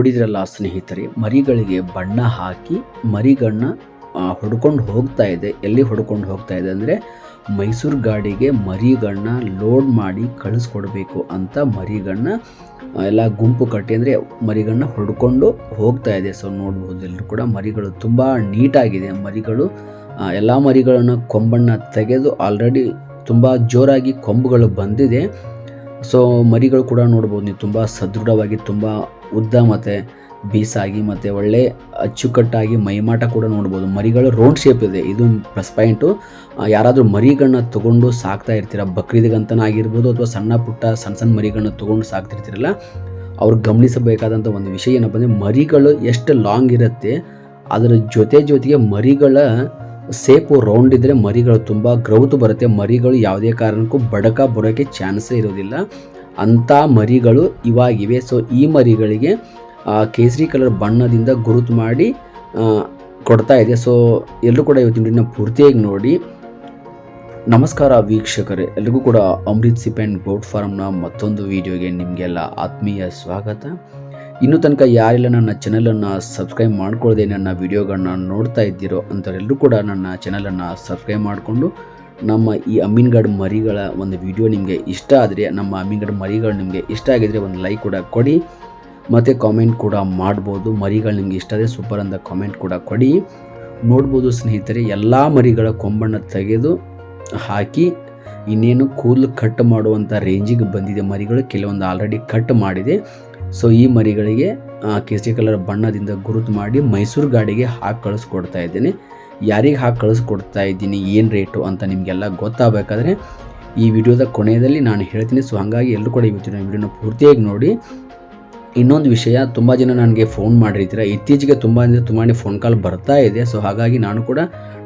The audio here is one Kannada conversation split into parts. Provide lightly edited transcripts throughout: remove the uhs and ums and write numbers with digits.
ನೋಡಿದ್ರಲ್ಲ ಸ್ನೇಹಿತರೆ, ಮರಿಗಳಿಗೆ ಬಣ್ಣ ಹಾಕಿ ಮರಿಗಳನ್ನ ಹೊಡ್ಕೊಂಡು ಹೋಗ್ತಾ ಇದೆ. ಎಲ್ಲಿ ಹೊಡ್ಕೊಂಡು ಹೋಗ್ತಾ ಇದೆ ಅಂದರೆ ಮೈಸೂರು ಗಾಡಿಗೆ ಮರಿಗಳನ್ನ ಲೋಡ್ ಮಾಡಿ ಕಳಿಸ್ಕೊಡ್ಬೇಕು ಅಂತ ಮರಿಗಳನ್ನ ಎಲ್ಲ ಗುಂಪು ಕಟ್ಟಿ ಅಂದರೆ ಮರಿಗಳನ್ನ ಹೊಡ್ಕೊಂಡು ಹೋಗ್ತಾ ಇದೆ. ಸೊ ನೋಡ್ಬೋದು ಎಲ್ಲರೂ ಕೂಡ ಮರಿಗಳು ತುಂಬ ನೀಟಾಗಿದೆ. ಮರಿಗಳು ಎಲ್ಲ ಮರಿಗಳನ್ನು ಕೊಂಬನ್ನು ತೆಗೆದು ಆಲ್ರೆಡಿ ತುಂಬ ಜೋರಾಗಿ ಕೊಂಬುಗಳು ಬಂದಿದೆ. ಸೊ ಮರಿಗಳು ಕೂಡ ನೋಡ್ಬೋದು ನೀವು, ತುಂಬ ಸದೃಢವಾಗಿ, ತುಂಬ ಉದ್ದ ಮತ್ತು ಬೀಸಾಗಿ ಮತ್ತು ಒಳ್ಳೆ ಅಚ್ಚುಕಟ್ಟಾಗಿ ಮೈಮಾಟ ಕೂಡ ನೋಡ್ಬೋದು. ಮರಿಗಳು ರೌಂಡ್ ಶೇಪ್ ಇದೆ, ಇದು ಪ್ಲಸ್ ಪಾಯಿಂಟು. ಯಾರಾದರೂ ಮರಿಗಳನ್ನ ತೊಗೊಂಡು ಸಾಕ್ತಾ ಇರ್ತೀರ, ಬಕ್ರೀದಿಗಂತನೇ ಆಗಿರ್ಬೋದು ಅಥವಾ ಸಣ್ಣ ಪುಟ್ಟ ಸಣ್ಣ ಮರಿಗಳನ್ನ ತೊಗೊಂಡು ಸಾಕ್ತಿರ್ತೀರಲ್ಲ, ಅವ್ರು ಗಮನಿಸಬೇಕಾದಂಥ ಒಂದು ವಿಷಯ ಏನಪ್ಪ ಅಂದರೆ ಮರಿಗಳು ಎಷ್ಟು ಲಾಂಗ್ ಇರುತ್ತೆ, ಅದರ ಜೊತೆಗೆ ಮರಿಗಳ ಸೇಪು ರೌಂಡ್ ಇದ್ದರೆ ಮರಿಗಳು ತುಂಬ ಗ್ರೌತ್ ಬರುತ್ತೆ. ಮರಿಗಳು ಯಾವುದೇ ಕಾರಣಕ್ಕೂ ಬರೋಕ್ಕೆ ಚಾನ್ಸೇ ಇರೋದಿಲ್ಲ. ಅಂಥ ಮರಿಗಳು ಇವಾಗಿವೆ. ಸೊ ಈ ಮರಿಗಳಿಗೆ ಕೇಸರಿ ಕಲರ್ ಬಣ್ಣದಿಂದ ಗುರುತು ಮಾಡಿ ಕೊಡ್ತಾ ಇದೆ. ಸೊ ಎಲ್ಲರೂ ಕೂಡ ಇವತ್ತಿನ ವಿಡಿಯೋನ ಪೂರ್ತಿಯಾಗಿ ನೋಡಿ. ನಮಸ್ಕಾರ ವೀಕ್ಷಕರೇ, ಎಲ್ರಿಗೂ ಕೂಡ ಅಮೃತ್ ಸಿಪ್ ಆ್ಯಂಡ್ ಗೋಟ್ ಫಾರ್ಮ್ನ ಮತ್ತೊಂದು ವಿಡಿಯೋಗೆ ನಿಮಗೆಲ್ಲ ಆತ್ಮೀಯ ಸ್ವಾಗತ. ಇನ್ನೂ ತನಕ ಯಾರೆಲ್ಲ ನನ್ನ ಚಾನಲನ್ನು ಸಬ್ಸ್ಕ್ರೈಬ್ ಮಾಡ್ಕೊಳ್ಳದೆ ನನ್ನ ವಿಡಿಯೋಗಳನ್ನ ನೋಡ್ತಾ ಇದ್ದೀರೋ ಅಂಥವರೆಲ್ಲರೂ ಕೂಡ ನನ್ನ ಚಾನಲನ್ನು ಸಬ್ಸ್ಕ್ರೈಬ್ ಮಾಡಿಕೊಂಡು ನಮ್ಮ ಈ ಅಮೀನ್ಗಢ ಮರಿಗಳ ಒಂದು ವಿಡಿಯೋ ನಿಮಗೆ ಇಷ್ಟ ಆದರೆ, ನಮ್ಮ ಅಮೀನ್ಗಢ ಮರಿಗಳು ನಿಮಗೆ ಇಷ್ಟ ಆಗಿದರೆ ಒಂದು ಲೈಕ್ ಕೂಡ ಕೊಡಿ ಮತ್ತು ಕಾಮೆಂಟ್ ಕೂಡ ಮಾಡ್ಬೋದು. ಮರಿಗಳು ನಿಮಗೆ ಇಷ್ಟ ಆದರೆ ಸೂಪರ್ ಅಂತ ಕಾಮೆಂಟ್ ಕೂಡ ಕೊಡಿ. ನೋಡ್ಬೋದು ಸ್ನೇಹಿತರೆ, ಎಲ್ಲ ಮರಿಗಳ ಕೊಂಬನ್ನು ತೆಗೆದು ಹಾಕಿ ಇನ್ನೇನು ಕೂದಲು ಕಟ್ ಮಾಡುವಂಥ ರೇಂಜಿಗೆ ಬಂದಿದೆ ಮರಿಗಳು. ಕೆಲವೊಂದು ಆಲ್ರೆಡಿ ಕಟ್ ಮಾಡಿದೆ. ಸೊ ಈ ಮರಿಗಳಿಗೆ ಕೇಸರಿ ಕಲರ್ ಬಣ್ಣದಿಂದ ಗುರುತು ಮಾಡಿ ಮೈಸೂರು ಗಾಡಿಗೆ ಹಾಕಿ ಕಳಿಸ್ಕೊಡ್ತಾ ಇದ್ದೇನೆ. ಯಾರಿಗೆ ಹಾಕಿ ಕಳಿಸ್ಕೊಡ್ತಾ ಇದ್ದೀನಿ, ಏನು ರೇಟು ಅಂತ ನಿಮಗೆಲ್ಲ ಗೊತ್ತಾಗಬೇಕಾದ್ರೆ ಈ ವಿಡಿಯೋದ ಕೊನೆಯಲ್ಲಿ ನಾನು ಹೇಳ್ತೀನಿ. ಸೊ ಹಾಗಾಗಿ ಎಲ್ಲರೂ ಕೂಡ ಇವತ್ತಿನ ವಿಡಿಯೋನ ಪೂರ್ತಿಯಾಗಿ ನೋಡಿ. ಇನ್ನೊಂದು ವಿಷಯ, ತುಂಬ ಜನ ನನಗೆ ಫೋನ್ ಮಾಡಿರ್ತೀರ, ಇತ್ತೀಚೆಗೆ ತುಂಬಾ ಫೋನ್ ಕಾಲ್ ಬರ್ತಾ ಇದೆ. ಸೊ ಹಾಗಾಗಿ ನಾನು ಕೂಡ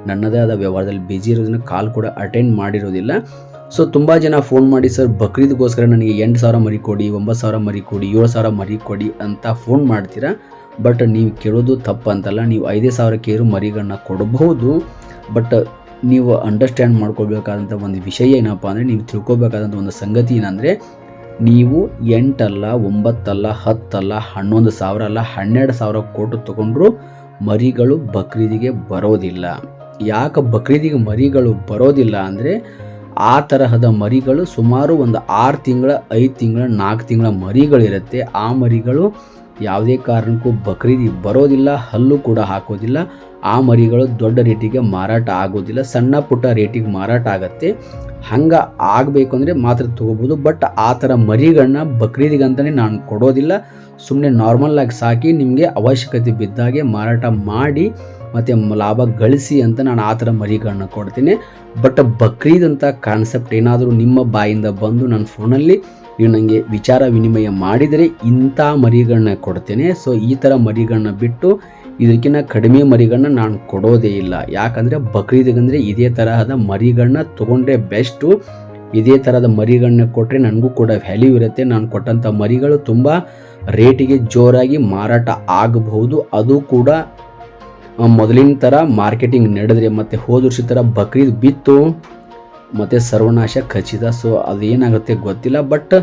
ನನ್ನದೇ ಆದ ವ್ಯವಹಾರದಲ್ಲಿ ಬಿಜಿ ಇರೋದನ್ನ ಕಾಲ್ ಕೂಡ ಅಟೆಂಡ್ ಮಾಡಿರೋದಿಲ್ಲ. ಸೊ ತುಂಬ ಜನ ಫೋನ್ ಮಾಡಿ, ಸರ್ ಬಕ್ರೀದ್ಗೋಸ್ಕರ ನನಗೆ 8,000 ಮರಿ ಕೊಡಿ, 9,000 ಮರಿ ಕೊಡಿ, 7,000 ಮರಿ ಕೊಡಿ ಅಂತ ಫೋನ್ ಮಾಡ್ತೀರಾ. ಬಟ್ ನೀವು ಕೇಳೋದು ತಪ್ಪು ಅಂತಲ್ಲ, ನೀವು 5,000 ಮರಿಗಳನ್ನ ಕೊಡಬಹುದು. ಬಟ್ ನೀವು ಅಂಡರ್ಸ್ಟ್ಯಾಂಡ್ ಮಾಡ್ಕೋಬೇಕಾದಂಥ ಒಂದು ವಿಷಯ ಏನಪ್ಪ ಅಂದರೆ, ನೀವು ತಿಳ್ಕೊಬೇಕಾದಂಥ ಒಂದು ಸಂಗತಿ ಏನಂದರೆ, ನೀವು 8 ಅಲ್ಲ, 9 ಅಲ್ಲ, 10 ಅಲ್ಲ, 11,000 ಅಲ್ಲ, 12,000 ಕೊಟ್ಟು ತೊಗೊಂಡ್ರು ಮರಿಗಳು ಬಕ್ರೀದಿಗೆ ಬರೋದಿಲ್ಲ. ಯಾಕೆ ಬಕ್ರೀದಿಗೆ ಮರಿಗಳು ಬರೋದಿಲ್ಲ ಅಂದರೆ, ಆ ತರಹದ ಮರಿಗಳು ಸುಮಾರು ಒಂದು 6 ತಿಂಗಳ, 5 ತಿಂಗಳ, 4 ತಿಂಗಳ ಮರಿಗಳಿರುತ್ತೆ. ಆ ಮರಿಗಳು ಯಾವುದೇ ಕಾರಣಕ್ಕೂ ಬಕ್ರೀದಿಗೆ ಬರೋದಿಲ್ಲ, ಹಲ್ಲು ಕೂಡ ಹಾಕೋದಿಲ್ಲ. ಆ ಮರಿಗಳು ದೊಡ್ಡ ರೇಟಿಗೆ ಮಾರಾಟ ಆಗೋದಿಲ್ಲ, ಸಣ್ಣ ಪುಟ್ಟ ರೇಟಿಗೆ ಮಾರಾಟ ಆಗುತ್ತೆ. ಹಂಗೆ ಆಗಬೇಕು ಅಂದರೆ ಮಾತ್ರ ತೊಗೋಬೋದು. ಬಟ್ ಆ ಥರ ಮರಿಗಳನ್ನ ಬಕ್ರೀದಿಗಂತಲೇ ನಾನು ಕೊಡೋದಿಲ್ಲ. ಸುಮ್ಮನೆ ನಾರ್ಮಲ್ಲಾಗಿ ಸಾಕಿ ನಿಮಗೆ ಅವಶ್ಯಕತೆ ಬಿದ್ದಾಗೆ ಮಾರಾಟ ಮಾಡಿ ಮತ್ತು ಲಾಭ ಗಳಿಸಿ ಅಂತ ನಾನು ಆ ಥರ ಮರಿಗಳನ್ನ ಕೊಡ್ತೀನಿ. ಬಟ್ ಬಕ್ರೀದ್ ಅಂತ ಕಾನ್ಸೆಪ್ಟ್ ಏನಾದರೂ ನಿಮ್ಮ ಬಾಯಿಂದ ಬಂದು ನನ್ನ ಫೋನಲ್ಲಿ ನೀವು ನನಗೆ ವಿಚಾರ ವಿನಿಮಯ ಮಾಡಿದರೆ ಇಂಥ ಮರಿಗಳನ್ನ ಕೊಡ್ತೇನೆ. ಸೊ ಈ ಥರ ಮರಿಗಳನ್ನ ಬಿಟ್ಟು ಇದಕ್ಕಿಂತ ಕಡಿಮೆ ಮರಿಗಳನ್ನ ನಾನು ಕೊಡೋದೇ ಇಲ್ಲ. ಯಾಕಂದರೆ ಬಕ್ರೀದಿಗಂದರೆ ಇದೇ ತರಹದ ಮರಿಗಳನ್ನ ತೊಗೊಂಡ್ರೆ ಬೆಸ್ಟು. ಇದೇ ಥರದ ಮರಿಗಳನ್ನ ಕೊಟ್ಟರೆ ನನಗೂ ಕೂಡ ವ್ಯಾಲ್ಯೂ ಇರುತ್ತೆ. ನಾನು ಕೊಟ್ಟಂಥ ಮರಿಗಳು ತುಂಬ ರೇಟಿಗೆ ಜೋರಾಗಿ ಮಾರಾಟ ಆಗಬಹುದು. ಅದು ಕೂಡ ಮೊದಲಿನ ಥರ ಮಾರ್ಕೆಟಿಂಗ್ ನಡೆದ್ರೆ, ಮತ್ತು ಹೋದ ವರ್ಷ ಥರ ಬಕ್ರೀದ್ ಬಿತ್ತು ಮತ್ತು ಸರ್ವನಾಶ ಖಚಿತ. ಸೊ ಅದೇನಾಗುತ್ತೆ ಗೊತ್ತಿಲ್ಲ, ಬಟ್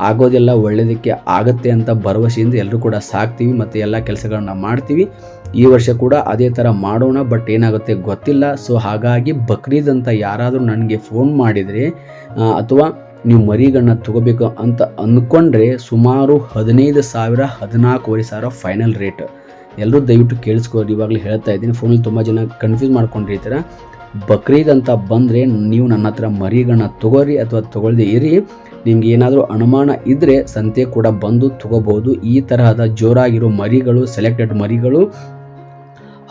ಆಗೋದೆಲ್ಲ ಒಳ್ಳೆಯದಕ್ಕೆ ಆಗುತ್ತೆ ಅಂತ ಭರವಸೆಯಿಂದ ಎಲ್ಲರೂ ಕೂಡ ಸಾಕ್ತೀವಿ ಮತ್ತು ಎಲ್ಲ ಕೆಲಸಗಳನ್ನ ಮಾಡ್ತೀವಿ. ಈ ವರ್ಷ ಕೂಡ ಅದೇ ಥರ ಮಾಡೋಣ, ಬಟ್ ಏನಾಗುತ್ತೆ ಗೊತ್ತಿಲ್ಲ. ಸೊ ಹಾಗಾಗಿ ಬಕ್ರೀದ್ ಅಂತ ಯಾರಾದರೂ ನನಗೆ ಫೋನ್ ಮಾಡಿದರೆ ಅಥವಾ ನೀವು ಮರಿಗಳನ್ನ ತೊಗೋಬೇಕು ಅಂತ ಅಂದ್ಕೊಂಡ್ರೆ ಸುಮಾರು 15,000, 14,500 ಫೈನಲ್ ರೇಟ್. ಎಲ್ಲರೂ ದಯವಿಟ್ಟು ಕೇಳಿಸ್ಕೋರಿ, ಇವಾಗಲೇ ಹೇಳ್ತಾ ಇದ್ದೀನಿ. ಫೋನಲ್ಲಿ ತುಂಬ ಜನ ಕನ್ಫ್ಯೂಸ್ ಮಾಡ್ಕೊಂಡಿರ್ತೀರ. ಬಕ್ರೀದ್ ಅಂತ ಬಂದರೆ ನೀವು ನನ್ನ ಹತ್ರ ಮರಿಗಳನ್ನ ತೊಗೋರಿ ಅಥವಾ ತೊಗೊಳ್ದೇ ಇರಿ. ನಿಮ್ಗೆ ಏನಾದರೂ ಅನುಮಾನ ಇದ್ದರೆ ಸಂತೆ ಕೂಡ ಬಂದು ತೊಗೋಬೋದು. ಈ ತರಹದ ಜೋರಾಗಿರೋ ಮರಿಗಳು, ಸೆಲೆಕ್ಟೆಡ್ ಮರಿಗಳು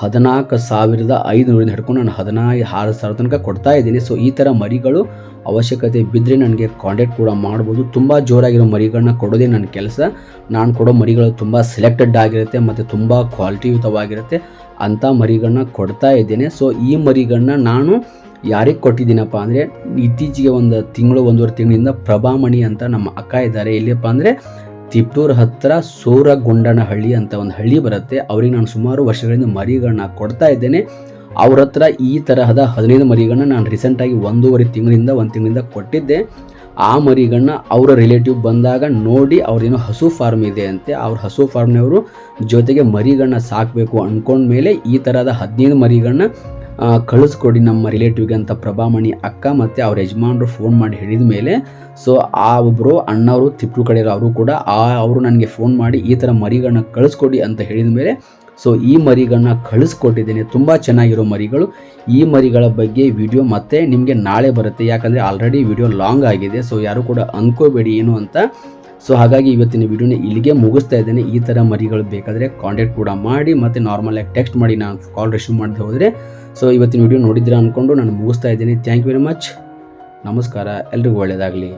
14,500 ಹಿಡ್ಕೊಂಡು ನಾನು 16,000 ತನಕ ಕೊಡ್ತಾ ಇದ್ದೀನಿ. ಸೊ ಈ ಥರ ಮರಿಗಳು ಅವಶ್ಯಕತೆ ಬಿದ್ದರೆ ನನಗೆ ಕಾಂಟ್ಯಾಕ್ಟ್ ಕೂಡ ಮಾಡ್ಬೋದು. ತುಂಬ ಜೋರಾಗಿರೋ ಮರಿಗಳನ್ನ ಕೊಡೋದೇ ನನ್ನ ಕೆಲಸ. ನಾನು ಕೊಡೋ ಮರಿಗಳು ತುಂಬ ಸೆಲೆಕ್ಟೆಡ್ ಆಗಿರುತ್ತೆ ಮತ್ತು ತುಂಬ ಕ್ವಾಲಿಟಿಯುತವಾಗಿರುತ್ತೆ. ಅಂಥ ಮರಿಗಳನ್ನ ಕೊಡ್ತಾ ಇದ್ದೇನೆ. ಸೊ ಈ ಮರಿಗಳನ್ನ ನಾನು ಯಾರಿಗೆ ಕೊಟ್ಟಿದ್ದೀನಪ್ಪ ಅಂದರೆ, ಇತ್ತೀಚೆಗೆ ಒಂದು ತಿಂಗಳು, 1.5 ತಿಂಗಳಿಂದ ಪ್ರಭಾಮಣಿ ಅಂತ ನಮ್ಮ ಅಕ್ಕ ಇದ್ದಾರೆ. ಎಲ್ಲಿಯಪ್ಪ ಅಂದರೆ ತಿಪ್ಟೂರು ಹತ್ತಿರ ಸೂರಗೊಂಡನಹಳ್ಳಿ ಅಂತ ಒಂದು ಹಳ್ಳಿ ಬರುತ್ತೆ. ಅವ್ರಿಗೆ ನಾನು ಸುಮಾರು ವರ್ಷಗಳಿಂದ ಮರಿಗಳನ್ನ ಕೊಡ್ತಾ ಇದ್ದೇನೆ. ಅವ್ರ ಹತ್ರ ಈ ತರಹದ 15 ಮರಿಗಳನ್ನ ನಾನು ರೀಸೆಂಟಾಗಿ 1 ತಿಂಗಳಿಂದ ಕೊಟ್ಟಿದ್ದೆ. ಆ ಮರಿಗಳನ್ನ ಅವರ ರಿಲೇಟಿವ್ ಬಂದಾಗ ನೋಡಿ ಅವ್ರೇನೋ ಹಸು ಫಾರ್ಮ್ ಇದೆ ಅಂತೆ, ಅವ್ರ ಹಸು ಫಾರ್ಮ್ನವರು ಜೊತೆಗೆ ಮರಿಗಳನ್ನ ಸಾಕಬೇಕು ಅಂದ್ಕೊಂಡ್ಮೇಲೆ ಈ ಥರದ 15 ಮರಿಗಳನ್ನ ಕಳಿಸ್ಕೊಡಿ ನಮ್ಮ ರಿಲೇಟಿವ್ಗೆ ಅಂತ ಪ್ರಭಾಮಣಿ ಅಕ್ಕ ಮತ್ತು ಅವ್ರ ಯಜಮಾನರು ಫೋನ್ ಮಾಡಿ ಹೇಳಿದ ಮೇಲೆ ಸೊ ಆ ಒಬ್ಬರು ಅಣ್ಣವರು ತಿಪ್ಪರು ಕಡೆ ಅವರು ಕೂಡ ಅವರು ನನಗೆ ಫೋನ್ ಮಾಡಿ ಈ ಥರ ಮರಿಗಳನ್ನ ಕಳಿಸ್ಕೊಡಿ ಅಂತ ಹೇಳಿದ ಮೇಲೆ ಸೊ ಈ ಮರಿಗಳನ್ನ ಕಳಿಸ್ಕೊಟ್ಟಿದ್ದೇನೆ. ತುಂಬ ಚೆನ್ನಾಗಿರೋ ಮರಿಗಳು. ಈ ಮರಿಗಳ ಬಗ್ಗೆ ವಿಡಿಯೋ ಮತ್ತೆ ನಿಮಗೆ ನಾಳೆ ಬರುತ್ತೆ, ಯಾಕಂದರೆ ಆಲ್ರೆಡಿ ವಿಡಿಯೋ ಲಾಂಗ್ ಆಗಿದೆ. ಸೊ ಯಾರು ಕೂಡ ಅಂದ್ಕೋಬೇಡಿ ಏನು ಅಂತ. ಸೊ ಹಾಗಾಗಿ ಇವತ್ತಿನ ವಿಡಿಯೋನ ಇಲ್ಲಿಗೆ ಮುಗಿಸ್ತಾ ಇದ್ದೇನೆ. ಈ ಥರ ಮರಿಗಳು ಬೇಕಾದರೆ ಕಾಂಟ್ಯಾಕ್ಟ್ ಕೂಡ ಮಾಡಿ ಮತ್ತು ನಾರ್ಮಲಾಗಿ ಟೆಕ್ಸ್ಟ್ ಮಾಡಿ, ನಾನು ಕಾಲ್ ರಿಸೀವ್ ಮಾಡದೆ ಹೋದರೆ. ಸೊ ಇವತ್ತಿನ ವಿಡಿಯೋ ನೋಡಿದ್ದೀರಾ ಅಂದ್ಕೊಂಡು ನಾನು ಮುಗಿಸ್ತಾ ಇದ್ದೀನಿ. Thank you very much. ನಮಸ್ಕಾರ, ಎಲ್ರಿಗೂ ಒಳ್ಳೆಯದಾಗಲಿ.